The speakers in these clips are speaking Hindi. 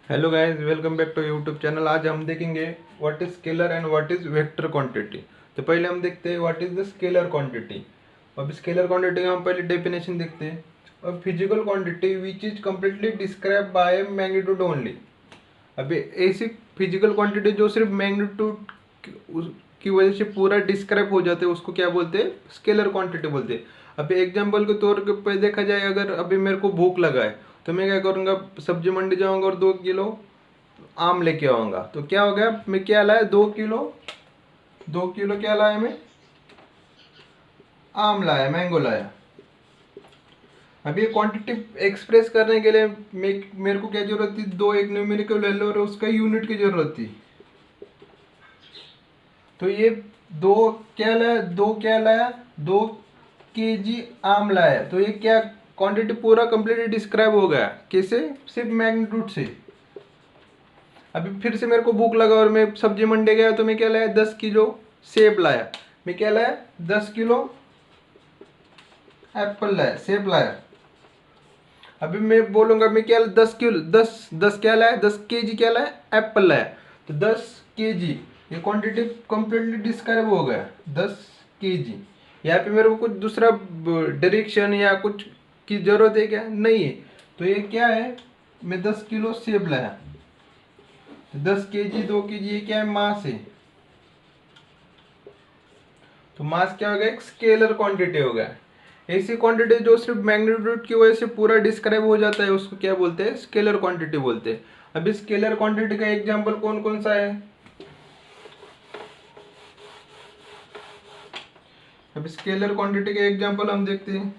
Hello guys, welcome back to YouTube channel. आज हम देखेंगे what is scalar and what is vector quantity. तो पहले हम देखते हैं what is the scalar quantity. अब स्केलर क्वांटिटी का हम पहले डेफिनेशन देखते हैं। अब physical quantity which is completely describe by magnitude only. अभी ऐसी फिजिकल क्वांटिटी जो सिर्फ मैग्नीट्यूड की वजह से पूरा डिस्क्राइब हो जाते हैं उसको क्या बोलते हैं? स्केलर क्वांटिटी बोलते हैं। अभी एग्जांपल के तौर पे देखा जाए, अगर अभी मेरे को भूख लगा है तो मैं क्या करूँगा, सब्जी मंडी जाऊँगा और 2 किलो आम लेके आऊँगा। तो क्या हो गया, मैं क्या लाया, 2 किलो, 2 किलो क्या लाया, मैं आम लाया, मैंगो लाया। अब ये क्वांटिटी एक्सप्रेस करने के लिए मेरे को क्या जरूरत थी, दो एक न्यूमेरिकल वैल्यू और उसका यूनिट की जरूरत थी। तो ये दो क्या लाया, 2 केजी आम लाया। तो ये क्या क्वांटिटी पूरा कंप्लीटली डिस्क्राइब हो गया, कैसे? सिर्फ मैग्नीट्यूड से। अभी फिर से मेरे को भूख लगा और मैं सब्जी मंडी गया तो मैं क्या लाया, 10 किलो सेब लाया। मैं क्या लाया, 10 किलो एप्पल लाया, सेब लाया। अभी मैं बोलूंगा मैं क्या, 10 किलो, दस दस क्या लाया, 10 केजी क्या लाया, एप्पल लाया। तो 10 केजी ये क्वांटिटी कंप्लीटली डिस्क्राइब हो गया, 10 केजी। यहाँ पे मेरे को कुछ दूसरा डायरेक्शन या कुछ की जरूरत है क्या? नहीं है। तो ये क्या है, मैं 10 किलो सेब लाया। तो 10 केजी, 2 केजी, ये क्या है, मास है। तो मास क्या हो गया, एक स्केलर क्वांटिटी हो गया। ऐसी क्वांटिटी जो सिर्फ मैग्नीट्यूड की वजह से पूरा डिस्क्राइब हो जाता है उसको क्या बोलते हैं? स्केलर क्वांटिटी बोलते हैं। अभी स्केलर क्वांटिटी का एग्जांपल कौन कौन सा है? अब स्केलर क्वांटिटी का एग्जांपल हम देखते हैं।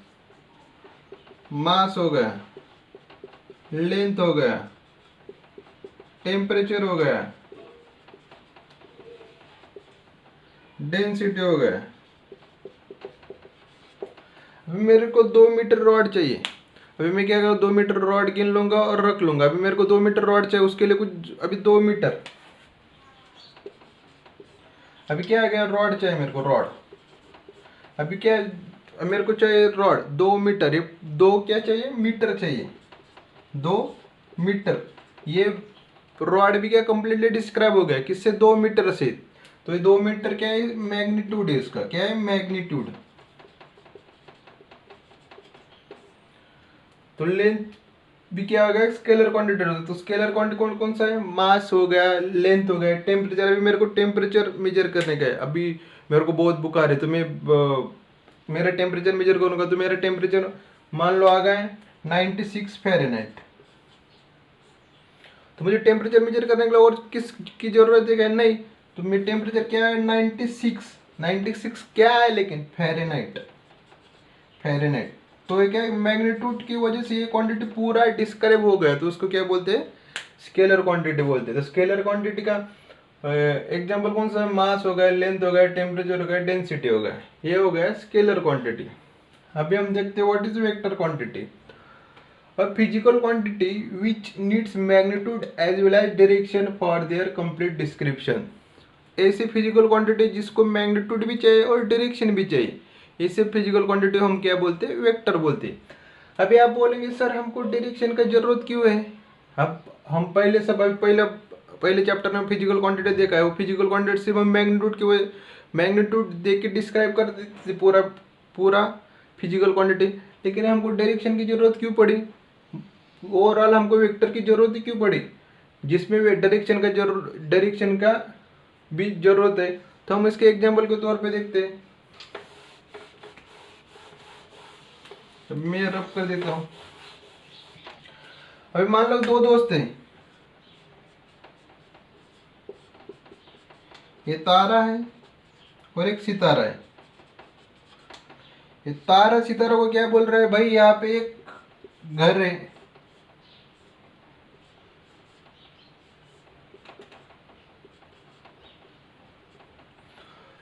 मास हो गया, लेंथ हो गया, टेम्परेचर हो गया, डेंसिटी हो गया। अभी मेरे को 2 मीटर रॉड चाहिए। अभी मैं क्या करूँ, 2 मीटर रॉड गिन लूंगा और रख लूंगा। अभी मेरे को 2 मीटर रॉड चाहिए, उसके लिए कुछ, अभी 2 मीटर, अभी क्या आ गया, रॉड चाहिए मेरे को, रॉड। अभी क्या, मेरे को चाहिए रॉड 2 मीटर, ये दो क्या चाहिए, मीटर चाहिए, 2 मीटर। ये रॉड भी क्या कंप्लीटली डिस्क्राइब हो गया, किससे, 2 मीटर से। तो ये 2 मीटर क्या है, मैग्नीट्यूड है इसका, क्या है, मैग्नीट्यूड। तो लेंथ भी क्या हो गया, स्केलर क्वांटिटी होता है। तो स्केलर क्वांटिटी कौन कौन सा है, मास हो गया, लेंथ हो गया, टेम्परेचर। अभी मेरे को टेम्परेचर मेजर करने का है। अभी मेरे को बहुत बुखार है तो मैं मेरा टेम्परेचर मेजर करूंगा। तो मेरा टेम्परेचर मान लो आ गया है 96 फ़ारेनहाइट। तो मुझे टेम्परेचर मेजर करने के लिए और किस की जरूरत है क्या? नहीं। तो मेरा टेम्परेचर क्या है, 96, 96 क्या है लेकिन, फ़ारेनहाइट, फ़ारेनहाइट। तो ये क्या है, मैग्नीट्यूड की वजह से ये क्वांटिटी पूरा डिस्क्राइब हो गया। तो उसको क्या बोलते हैं, स्केलर क्वांटिटी बोलते हैं। तो स्केलर क्वांटिटी का एग्जांपल कौन सा है, मास हो गया, लेंथ हो गया, टेम्परेचर हो गया, डेंसिटी हो गया। ये हो गया स्केलर क्वांटिटी। अभी हम देखते हैं what is vector quantity. A physical quantity which needs magnitude as well as direction for their complete description। ऐसी फिजिकल क्वांटिटी जिसको मैग्नीट्यूड भी चाहिए और डायरेक्शन भी चाहिए, इसे फिजिकल क्वांटिटी हम क्या बोलते हैं, वेक्टर बोलते हैं। अभी आप बोलेंगे सर हमको डायरेक्शन का जरूरत क्यों है? अब हम पहले सब अभी पहले चैप्टर में फिजिकल क्वांटिटी देखा है। वो फिजिकल क्वांटिटी सिर्फ हम मैग्नीट्यूड की वजह, मैग्नीट्यूड देख के डिस्क्राइब कर देते पूरा पूरा फिजिकल क्वांटिटी। लेकिन हमको डायरेक्शन की जरूरत क्यों पड़ी, ओवरऑल हमको वेक्टर की जरूरत ही क्यों पड़ी, जिसमें वे डायरेक्शन का भी जरूरत है। तो हम इसके एग्जांपल के तौर पे देखते हैं। तो मैं रब कर देता हूँ। अभी मान लो दो दोस्त हैं, ये तारा है और एक सितारा है। ये तारा सितारा को क्या बोल रहा है, भाई यहाँ पे एक घर है,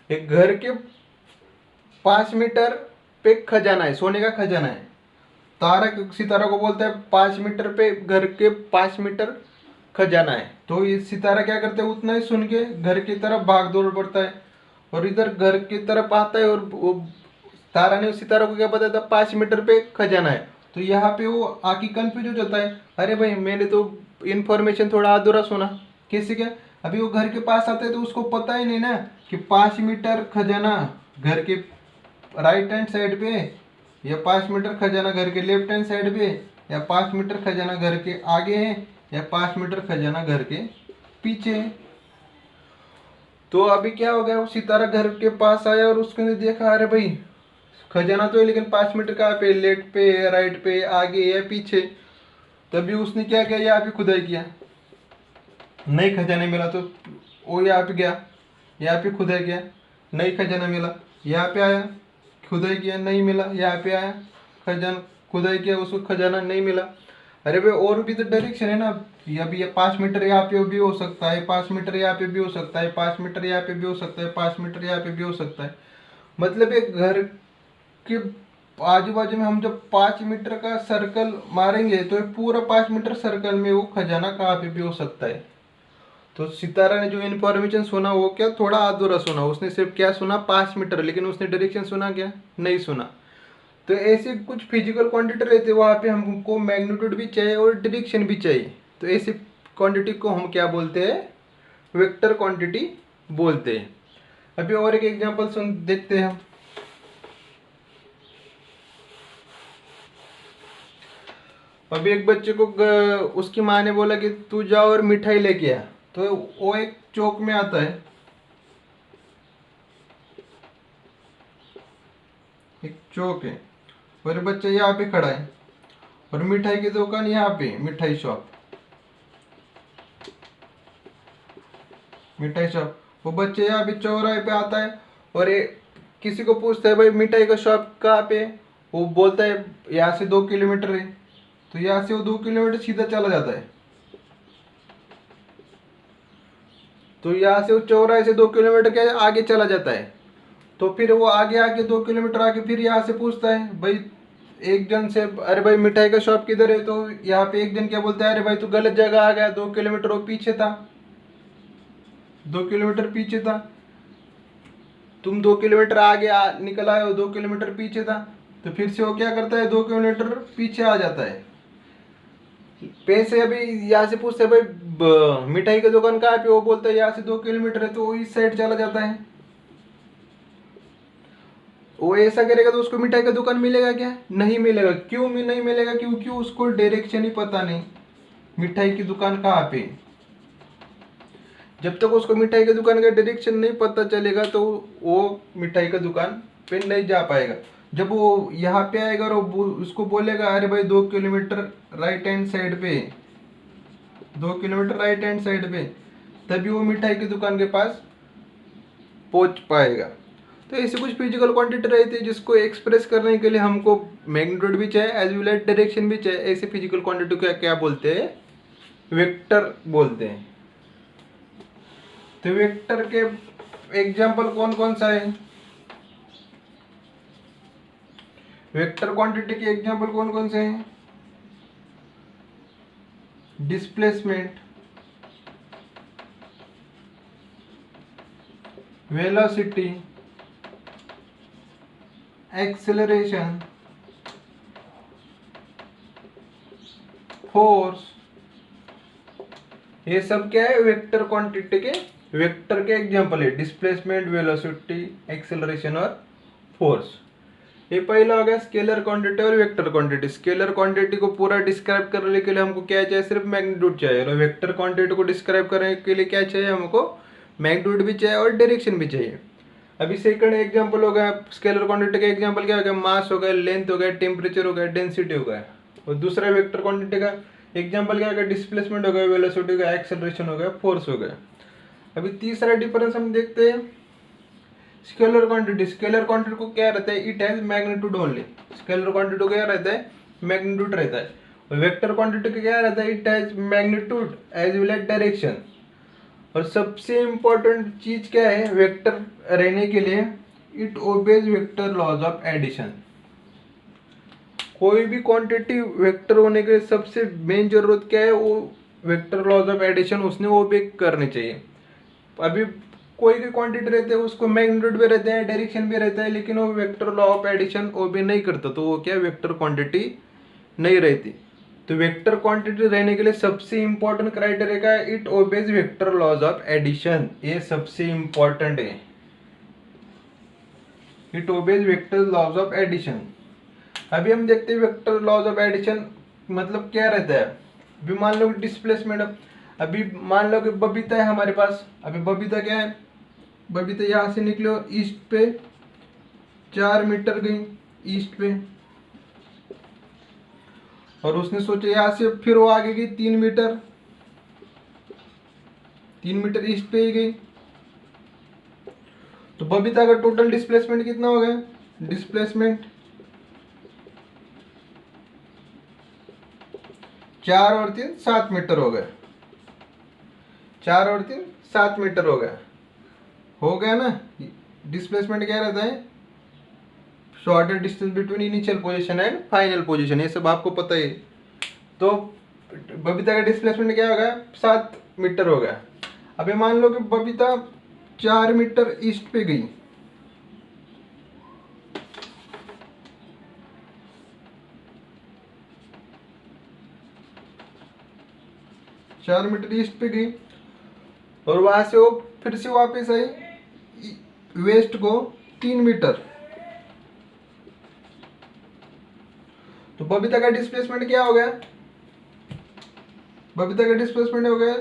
एक घर के 5 मीटर पे खजाना है, सोने का खजाना है। तारा सितारा को बोलता है 5 मीटर पे घर के 5 मीटर खजाना है। तो ये सितारा क्या करता है, उतना ही सुन के घर की तरफ भाग दौड़ पड़ता है और इधर घर की तरफ आता है। और वो तारा ने उस सितारा को क्या बताया था, 5 मीटर पे खजाना है। तो यहाँ पे वो आके कंफ्यूज हो जाता है, अरे भाई मैंने तो इन्फॉर्मेशन थोड़ा अधूरा सुना। कैसे क्या? अभी वो घर के पास आता है तो उसको पता ही नहीं ना कि 5 मीटर खजाना घर के राइट हैंड साइड पे, या 5 मीटर खजाना घर के लेफ्ट हैंड साइड पे, या 5 मीटर खजाना घर के आगे है, या 5 मीटर खजाना घर के पीछे है। तो अभी क्या हो गया, वो सितारा घर के पास आया और उसने देखा, अरे भाई खजाना तो है लेकिन 5 मीटर कहाँ पे, लेफ्ट पे है, राइट पे, आगे या पीछे। तभी उसने क्या किया, यहाँ पे खुदाई किया, नहीं खजाना मिला तो वो यहाँ पे गया, यहाँ पे खुदाई किया, नहीं खजाना मिला, यहाँ पे आया, खुदाई किया, नहीं मिला, यहाँ पे आया, खजाना खुदाई किया, उसको खजाना नहीं मिला। अरे भाई और भी तो डायरेक्शन है ना, ये भी, ये 5 मीटर यहाँ पे भी हो सकता है, 5 मीटर यहाँ पे भी हो सकता है, 5 मीटर यहाँ पे भी हो सकता है, 5 मीटर यहाँ पे भी हो सकता है। मतलब एक घर के आजू बाजू में हम जब 5 मीटर का सर्कल मारेंगे तो ये पूरा 5 मीटर सर्कल में वो खजाना कहाँ पे भी हो सकता है। तो सितारा ने जो इन्फॉर्मेशन सुना वो क्या, थोड़ा अधूरा सुना। उसने सिर्फ क्या सुना, 5 मीटर, लेकिन उसने डायरेक्शन सुना क्या, नहीं सुना। तो ऐसे कुछ फिजिकल क्वांटिटी रहते हैं, वहाँ पे हमको मैग्नीट्यूड भी चाहिए और डायरेक्शन भी चाहिए। तो ऐसी क्वांटिटी को हम क्या बोलते हैं, वेक्टर क्वांटिटी बोलते हैं। अभी और एक एग्जांपल सुन देखते हैं हम। अभी एक बच्चे को उसकी माँ ने बोला कि तू जा और मिठाई लेके आ। तो वो एक चौक में आता है, एक चौक है और बच्चा यहाँ पे खड़ा है और मिठाई की दुकान यहाँ पे, मिठाई शॉप, मिठाई शॉप। वो बच्चे यहाँ पे चौराहे पे आता है और ये किसी को पूछता है, भाई मिठाई का शॉप कहाँ पे है? वो बोलता है यहाँ से 2 किलोमीटर है। तो यहाँ से वो 2 किलोमीटर सीधा चला जाता है। तो यहाँ से वो चौराहे से 2 किलोमीटर के आगे चला जाता है। तो फिर वो आगे आके 2 किलोमीटर आके फिर यहाँ से पूछता है भाई एक जन से, अरे भाई मिठाई का शॉप किधर है? तो यहाँ पे एक जन क्या बोलता है, अरे भाई तू गलत जगह आ गया, 2 किलोमीटर वो पीछे था, 2 किलोमीटर पीछे था, तुम 2 किलोमीटर आगे निकल आए हो, 2 किलोमीटर पीछे था। तो फिर से वो क्या करता है, 2 किलोमीटर पीछे आ जाता है। पैसे अभी यहाँ से पूछते हैं भाई मिठाई की दुकान कहाँ पे? वो बोलता है यहाँ से 2 किलोमीटर है, तो वो इस साइड चला जाता है। वो ऐसा करेगा तो उसको मिठाई का दुकान मिलेगा क्या? नहीं मिलेगा। क्यों नहीं मिलेगा? क्योंकि उसको डायरेक्शन ही पता नहीं मिठाई की दुकान कहाँ पे। जब तक उसको मिठाई की दुकान का डायरेक्शन नहीं पता चलेगा तो वो मिठाई का दुकान पे नहीं जा पाएगा। जब वो यहाँ पे आएगा और उसको बोलेगा, अरे भाई 2 किलोमीटर राइट हैंड साइड पे, 2 किलोमीटर राइट हैंड साइड पे, तभी वो मिठाई की दुकान के पास पहुंच पाएगा। तो ऐसे कुछ फिजिकल क्वांटिटी रहती है जिसको एक्सप्रेस करने के लिए हमको मैग्नीट्यूड भी चाहिए एज वेल एज डायरेक्शन भी चाहिए। ऐसे फिजिकल क्वांटिटी को क्या बोलते हैं, वेक्टर बोलते हैं। तो वेक्टर के एग्जाम्पल कौन कौन सा है, वेक्टर क्वांटिटी के एग्जाम्पल कौन कौन से हैं? डिस्प्लेसमेंट, वेलोसिटी, एक्सेलरेशन, फोर्स, ये सब क्या है, वेक्टर क्वांटिटी के, वेक्टर के एग्जांपल है। डिस्प्लेसमेंट, वेलोसिटी, एक्सेलरेशन और फोर्स। ये पहला हो गया स्केलर क्वांटिटी और वेक्टर क्वांटिटी। स्केलर क्वांटिटी को पूरा डिस्क्राइब करने के लिए हमको क्या चाहिए, सिर्फ मैग्नीट्यूड चाहिए। और वेक्टर क्वांटिटी को डिस्क्राइब करने के लिए क्या चाहिए, हमको मैग्नीट्यूड भी चाहिए और डायरेक्शन भी चाहिए। अभी सेकंड एग्जांपल हो गया स्केलर क्वांटिटी का एग्जांपल क्या हो गया, मास हो गया, लेंथ हो गया, टेम्परेचर हो गया, डेंसिटी हो गया। और दूसरा वेक्टर क्वांटिटी का एग्जांपल क्या हो गया, डिस्प्लेसमेंट हो गया, वेलोसिटी हो गया, एक्सेलरेशन हो गया, फोर्स हो गया। अभी तीसरा डिफरेंस हम देखते हैं स्केलर क्वांटिटी। स्केलर क्वांटिटी को क्या रहता है, it has magnitude only. Scalar quantity को क्या रहता है, मैग्नीट्यूड रहता है। और वेक्टर क्वांटिटी का क्या रहता है, it has magnitude as well as direction. और सबसे इंपॉर्टेंट चीज क्या है वेक्टर रहने के लिए, it obeys vector laws of addition. कोई भी क्वांटिटी वेक्टर होने के लिए सबसे मेन जरूरत क्या है, वो वेक्टर लॉज ऑफ एडिशन उसने ओबे करनी चाहिए। अभी कोई भी क्वांटिटी रहते हैं उसको मैग्नीट्यूड भी रहते हैं, डायरेक्शन भी रहता है, लेकिन वो वेक्टर लॉ ऑफ एडिशन ओबे नहीं करता, तो वो क्या वेक्टर क्वांटिटी नहीं रहती। तो वेक्टर क्वांटिटी रहने के लिए सबसे इंपॉर्टेंट क्राइटेरिया का है it obeys vector laws of addition, ये सबसे इंपॉर्टेंट है, it obeys vector laws of addition. अभी हम देखते हैं वेक्टर लॉज ऑफ एडिशन मतलब क्या रहता है। अभी मान लो डिस्प्लेसमेंट, अभी मान लो कि बबीता है हमारे पास, अभी बबीता क्या है, बबीता यहाँ से निकलो ईस्ट पे 4 मीटर गई ईस्ट पे, और उसने सोचा यहाँ से फिर वो आगे गई 3 मीटर, 3 मीटर ईस्ट पे ही गई। तो बबीता का टोटल डिस्प्लेसमेंट कितना हो गया, डिस्प्लेसमेंट 4 और 3 7 मीटर हो गया, 4 और 3 7 मीटर हो गया ना। डिस्प्लेसमेंट क्या रहता है, shortest distance between initial position and final position, ये सब आपको पता ही। तो बबीता का डिस्प्लेसमेंट क्या हो गया, 7 मीटर हो गया। अभी मान लो कि बबीता 4 मीटर ईस्ट पे गई, चार मीटर ईस्ट पे गई और वहां से वो फिर से वापस आई वेस्ट को 3 मीटर। तो बबीता का डिस्प्लेसमेंट क्या हो गया, बबीता का डिस्प्लेसमेंट हो गया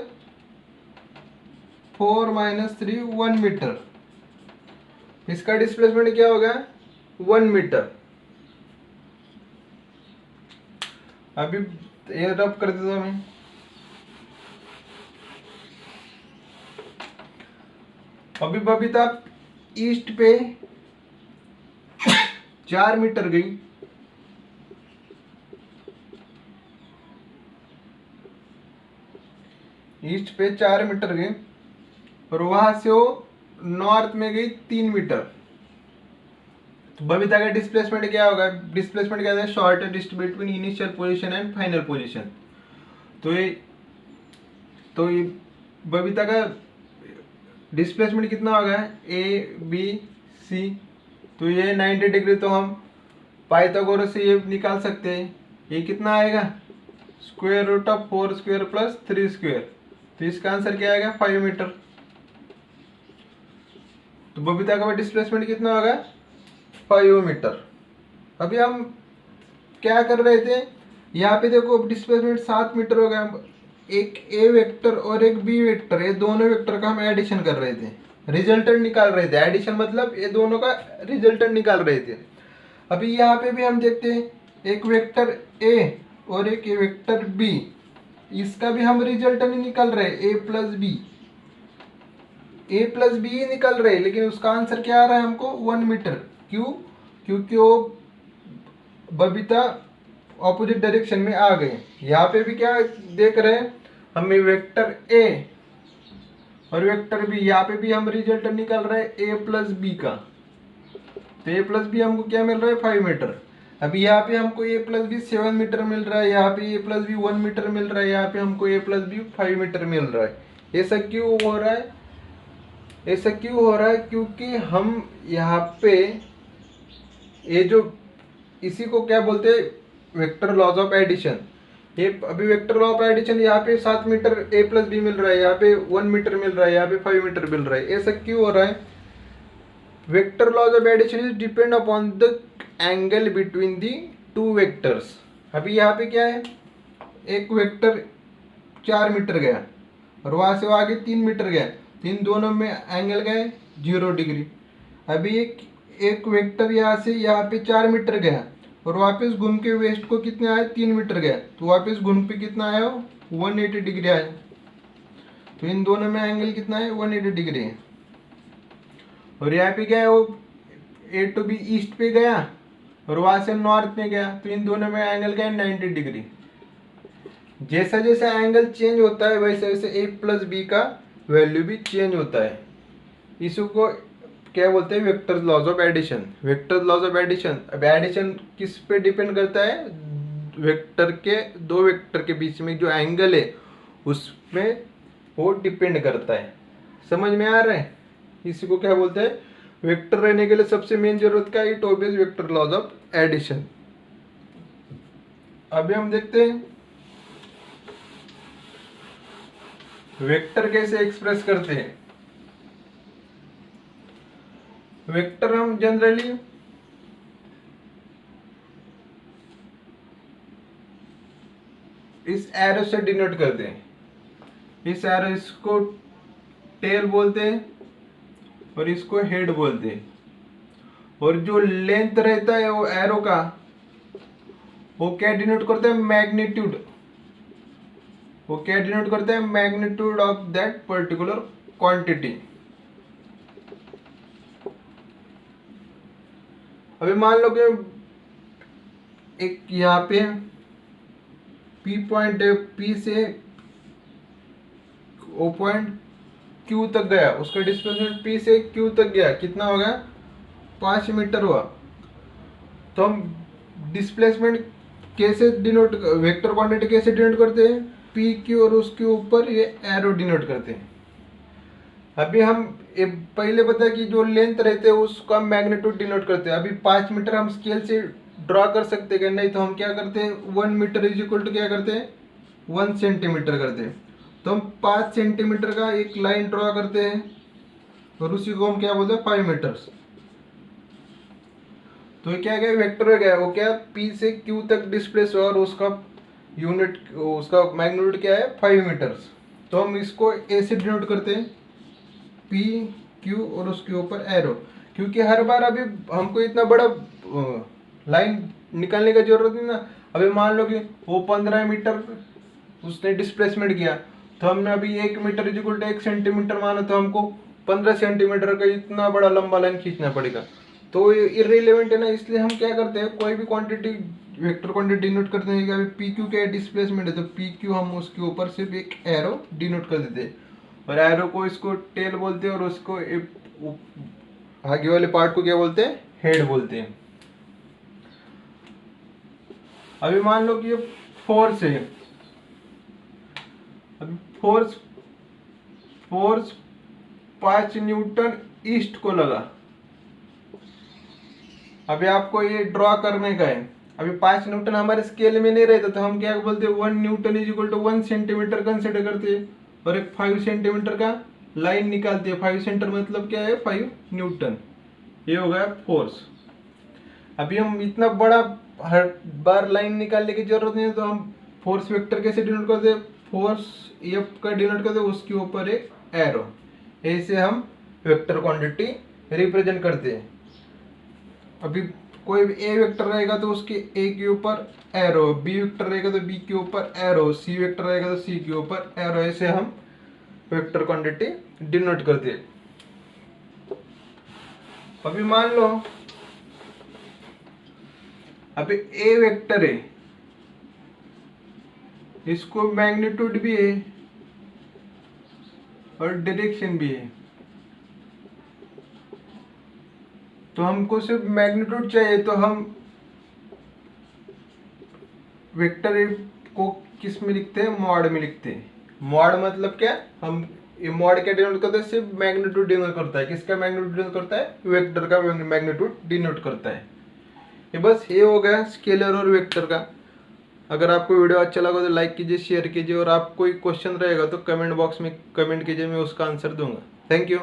4 - 3 1 मीटर। इसका डिस्प्लेसमेंट क्या हो गया 1 मीटर। अभी ये रब कर देता मैं, अभी बबीता ईस्ट पे 4 मीटर गई, ईस्ट पे 4 मीटर गई और वहां से वो नॉर्थ में गई 3 मीटर। तो बबीता का डिस्प्लेसमेंट क्या होगा, डिस्प्लेसमेंट क्या है, shortest distance between initial position and final position. तो ये बबीता का डिस्प्लेसमेंट कितना होगा, ए बी सी। तो ये 90 डिग्री तो हम पाइथागोरस से ये निकाल सकते हैं, ये कितना आएगा square root of 4 square plus 3 square. तो इसका आंसर क्या आएगा 5 मीटर। तो बबीता का डिस्प्लेसमेंट कितना होगा 5 मीटर। अभी हम क्या कर रहे थे, यहाँ पे देखो डिस्प्लेसमेंट 7 मीटर हो गया। एक ए वेक्टर और एक बी वेक्टर, ये दोनों वेक्टर का हम एडिशन कर रहे थे, रिजल्टेंट निकाल रहे थे। एडिशन मतलब ये दोनों का रिजल्टेंट निकाल रहे थे। अभी यहाँ पे भी हम देखते हैं एक वेक्टर ए और एक वेक्टर बी, इसका भी हम रिजल्टेंट निकाल रहे हैं ए प्लस बी ही निकल रहे हैं, लेकिन उसका आंसर क्या आ रहा है हमको 1 मीटर। क्यों, क्योंकि वो बबीता ऑपोजिट डायरेक्शन में आ गए। यहाँ पे भी क्या देख रहे हैं हमें वेक्टर ए और वेक्टर बी, यहाँ पे भी हम रिजल्ट निकल रहे हैं ए प्लस बी का। तो ए प्लस बी हमको क्या मिल रहा है 5 मीटर। अभी यहाँ पे हमको ए प्लस बी 7 मीटर मिल रहा है, यहाँ पे ए प्लस बी 1 मीटर मिल रहा है, यहाँ पे हमको ए प्लस बी 5 मीटर मिल रहा है। ऐसा क्यों हो रहा है, ऐसा क्यों हो रहा है, क्योंकि हम यहाँ पे ये जो इसी को क्या बोलते हैं वेक्टर लॉज ऑफ एडिशन। ये अभी वेक्टर लॉ ऑफ एडिशन यहाँ पे 7 मीटर ए प्लस बी मिल रहा है, यहाँ पे 1 मीटर मिल रहा है, यहाँ पे 5 मीटर मिल रहा है। ऐसा क्यों हो रहा है, vector laws of addition is depend upon the angle between the two vectors. अभी यहाँ पे क्या है, एक वेक्टर 4 मीटर गया और वहां से वो आगे 3 मीटर गया, तो इन दोनों में एंगल गए 0 डिग्री। अभी एक वेक्टर यहाँ से यहाँ पे 4 मीटर गया और वापस घूम के वेस्ट को कितने आए 3 मीटर गया, तो वापस घूम के कितना आया 180 डिग्री आया। तो इन दोनों में एंगल कितना है 180 डिग्री है। और यहाँ पे क्या है, वो ए टू बी ईस्ट पे गया और वहां से नॉर्थ में गया, तो इन दोनों में एंगल क्या है 90 डिग्री। जैसा जैसा एंगल चेंज होता है वैसे वैसे ए प्लस बी का वैल्यू भी चेंज होता है। इसको क्या बोलते हैं vector laws of addition. Vector laws of addition, अब एडिशन किस पे डिपेंड करता है, वेक्टर के दो वेक्टर के बीच में जो एंगल है उसमें वो डिपेंड करता है। समझ में आ रहा है, इसी को क्या बोलते हैं वेक्टर रहने के लिए सबसे मेन जरूरत क्या है, it obeys vector laws of addition. अभी हम देखते हैं वेक्टर कैसे एक्सप्रेस करते हैं। वेक्टर हम जनरली इस एरो से डिनोट करते हैं। इस एरो, इसको टेल बोलते हैं और इसको हेड बोलते हैं। और जो लेंथ रहता है वो एरो का, वो क्या डिनोट करता है, मैग्नीट्यूड। वो क्या डिनोट करता है, magnitude of that particular quantity. अभी मान लो कि एक यहाँ पे P पॉइंट है, P से O पॉइंट Q तक गया, उसका डिस्प्लेसमेंट P से Q तक गया, कितना हो गया, 5 मीटर हुआ। तो हम डिस्प्लेसमेंट कैसे डिनोट, वेक्टर क्वांटिटी कैसे डिनोट करते हैं, पी क्यू और उसके ऊपर ये एरो डिनोट करते हैं। अभी हम पहले पता कि जो लेंथ रहते हैं उसका मैग्नीट्यूड डिनोट करते हैं। अभी 5 मीटर हम स्केल से ड्रॉ कर सकते हैं, नहीं तो हम क्या करते हैं, 1 मीटर इज इक्वल टू क्या करते हैं, 1 सेंटीमीटर करते हैं। तो हम 5 सेंटीमीटर का एक लाइन ड्रॉ करते हैं और उसी को हम क्या बोलते हैं, 5 मीटर्स। तो ये क्या गया, वेक्टर हो गया, वो क्या P से Q तक डिस्प्लेस हुआ और उसका यूनिट, उसका मैग्नीट्यूड क्या है, 5 मीटर्स। तो हम इसको ए से डिनोट करते हैं, P Q और उसके ऊपर एरो। क्योंकि हर बार अभी हमको इतना बड़ा लाइन निकालने का जरूरत नहीं ना। अभी मान लो कि वो 15 मीटर उसने डिस्प्लेसमेंट किया, तो हमने अभी 1 metre is equal to 1 centimetre माना, तो हमको 15 सेंटीमीटर का इतना बड़ा लंबा लाइन खींचना पड़ेगा। तो ये इररिलेवेंट है ना, इसलिए हम क्या करते हैं, कोई भी क्वांटिटी, वेक्टर क्वांटिटी डिनोट करते हैं कि अभी पी क्यू क्या डिस्प्लेसमेंट है, तो पी क्यू हम उसके ऊपर सिर्फ एक एरो डिनोट कर देते हैं। और एरो को इसको टेल बोलते हैं और उसको आगे वाले पार्ट को क्या बोलते हैं, हेड बोलते हैं। अभी मान लो कि ये फोर्स है, अभी फोर्स फोर्स 5 न्यूटन ईस्ट को लगा। अभी आपको ये ड्रॉ करने का है। अभी 5 न्यूटन हमारे स्केल में नहीं रहता, तो हम क्या बोलते हैं, 1 newton is equal to 1 centimetre consider करते हैं और एक 5 सेंटीमीटर का लाइन निकालते हैं। 5 सेंटीमीटर मतलब क्या है, 5 न्यूटन। ये हो गया फोर्स। अभी हम इतना बड़ा हर बार लाइन निकालने की जरूरत नहीं है, तो हम फोर्स वेक्टर कैसे डिनोट करते हैं, फोर्स एफ का डिनोट करते हैं, उसके ऊपर एक एरो। ऐसे हम वेक्टर क्वांटिटी रिप्रेजेंट करते हैं। अभी कोई भी ए वेक्टर रहेगा तो उसके ए के ऊपर एरो, बी वेक्टर रहेगा तो बी के ऊपर एरो, सी वेक्टर रहेगा तो सी के ऊपर एरो। ऐसे हम वेक्टर क्वांटिटी डिनोट करते हैं। अभी मान लो अभी ए वेक्टर है, इसको मैग्नीट्यूड भी है और डायरेक्शन भी है। तो हमको सिर्फ मैग्नीट्यूड चाहिए, तो हम वेक्टर ए को किस में लिखते हैं, मॉड में लिखते हैं। मॉड मतलब क्या, हम ये मॉड क्या डिनोट करता है, सिर्फ मैग्नीट्यूड डिनोट करता है। किसका मैग्नीट्यूड डिनोट करता है, वेक्टर का मैग्नीट्यूड डिनोट करता है। ये बस ये हो गया स्केलर और वेक्टर का। अगर आपको वीडियो अच्छा लगा तो लाइक कीजिए, शेयर कीजिए, और आप कोई क्वेश्चन रहेगा तो कमेंट बॉक्स में कमेंट कीजिए, मैं उसका आंसर दूंगा। Thank you.